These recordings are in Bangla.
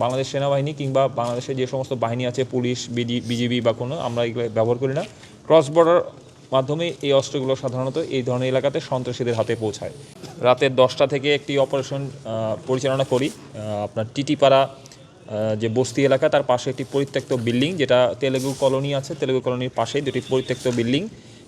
বাংলাদেশ সেনাবাহিনী কিংবা বাংলাদেশের যে সমস্ত বাহিনী আছে, পুলিশ, বিজিবি বা কোনো, আমরা এগুলো ব্যবহার করি না। ক্রস বর্ডার মাধ্যমে এই অস্ত্রগুলো সাধারণত এই ধরনের এলাকাতে সন্ত্রাসীদের হাতে পৌঁছায়। রাতের 10টা থেকে একটি অপারেশন পরিচালনা করি আপনার টিটিপাড়া যে বস্তি এলাকা, তার পাশে একটি পরিত্যক্ত বিল্ডিং, যেটা তেলেগু কলোনি আছে, তেলেগু কলোনির পাশেই দুটি পরিত্যক্ত বিল্ডিং।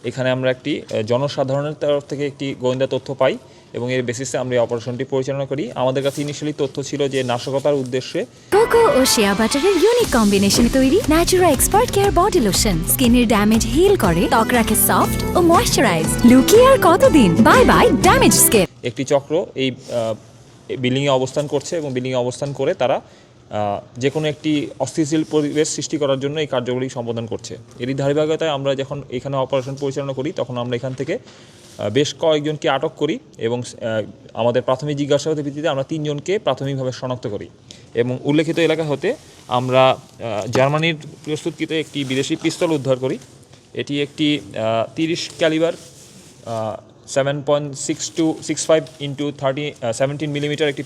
এখানে আমরা একটি জনসাধারণের তরফ থেকে একটি গোয়েন্দা তথ্য পাই এবং এর বেসিসে আমরা এই অপারেশনটি পরিচালনা করি। আমাদের কাছে ইনিশিয়ালি তথ্য ছিল যে নাশকতার উদ্দেশ্যে কোকো ও শিয়া বাটারের ইউনিক কম্বিনেশনে তৈরি Natura expert care body lotion স্কিনের ড্যামেজ হিল করে, ত্বক রাখে সফট ও ময়েশ্চারাইজ। লুকিয়ে আর কতদিন, বাই বাই ড্যামেজ স্কিন। একটি চক্র এই বিল্ডিংয়ে অবস্থান করছে এবং বিল্ডিংয়ে অবস্থান করে তারা যে কোনো একটি অস্থিতিশীল পরিবেশ সৃষ্টি করার জন্য এই কার্যগুলি সম্পাদন করছে। এরই ধারাবাহিকতায় আমরা যখন এখানে অপারেশন পরিচালনা করি তখন আমরা এখান থেকে বেশ কয়েকজনকে আটক করি এবং আমাদের প্রাথমিক জিজ্ঞাসাবাদের ভিত্তিতে আমরা 3 জনকে প্রাথমিকভাবে শনাক্ত করি এবং উল্লেখিত এলাকা হতে আমরা জার্মানির প্রস্তুতকৃত একটি বিদেশি পিস্তল উদ্ধার করি। এটি একটি 30 ক্যালিবার 7.6265 ইন্টু 17 মিলিমিটার একটি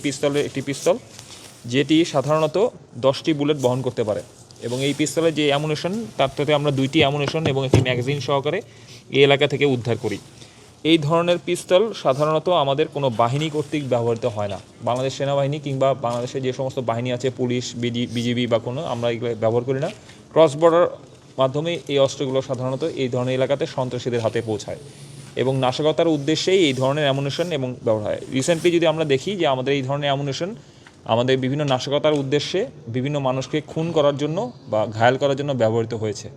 পিস্তল, যেটি সাধারণত 10টি বুলেট বহন করতে পারে এবং এই পিস্তলের যে অ্যামুনেশন, তার থেকে আমরা 2টি অ্যামুনেশন এবং একটি ম্যাগাজিন সহকারে এই এলাকা থেকে উদ্ধার করি। এই ধরনের পিস্তল সাধারণত আমাদের কোনো বাহিনী কর্তৃক ব্যবহৃত হয় না। বাংলাদেশ সেনাবাহিনী কিংবা বাংলাদেশের যে সমস্ত বাহিনী আছে, পুলিশ, বিজিবি বা কোনো, আমরা এগুলো ব্যবহার করি না। ক্রস বর্ডার মাধ্যমে এই অস্ত্রগুলো সাধারণত এই ধরনের এলাকাতে সন্ত্রাসীদের হাতে পৌঁছায় এবং নাশকতার উদ্দেশ্যেই এই ধরনের অ্যামুনেশন এবং ব্যবহার হয়। রিসেন্টলি যদি আমরা দেখি যে আমাদের এই ধরনের অ্যামুনেশন আমাদের বিভিন্ন নাশকতার উদ্দেশ্যে বিভিন্ন মানুষকে খুন করার জন্য বা ঘায়াল করার জন্য ব্যবহৃত হয়েছে।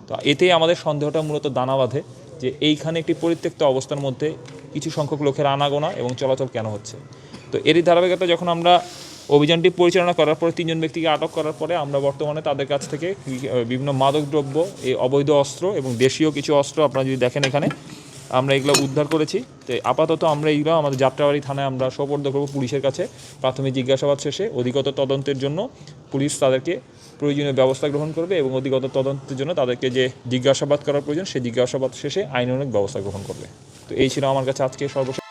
তো এতেই আমাদের সন্দেহটা মূলত দানা বাঁধে যে এইখানে একটি পরিত্যক্ত অবস্থার মধ্যে কিছু সংখ্যক লোকের আনাগোনা এবং চলাচল কেন হচ্ছে। তো এরই ধারাবাহিকতা যখন আমরা অভিযানটি পরিচালনা করার পরে 3 জন ব্যক্তিকে আটক করার পরে আমরা বর্তমানে তাদের কাছ থেকে বিভিন্ন মাদকদ্রব্য, এই অবৈধ অস্ত্র এবং দেশীয় কিছু অস্ত্র আপনারা যদি দেখেন এখানে আমরা এগুলো উদ্ধার করেছি। তো আপাতত আমরা এইগুলো আমাদের যাত্রাবাড়ি থানায় আমরা সোপর্দ করব পুলিশের কাছে। প্রাথমিক জিজ্ঞাসাবাদ শেষে অধিকতর তদন্তের জন্য পুলিশ তাদেরকে প্রয়োজনীয় ব্যবস্থা গ্রহণ করবে এবং অধিকতর তদন্তের জন্য তাদেরকে যে জিজ্ঞাসাবাদ করার প্রয়োজন সেই জিজ্ঞাসাবাদ শেষে আইনানুগ ব্যবস্থা গ্রহণ করবে। তো এই ছিল আমার কাছে আজকে সর্বশেষ।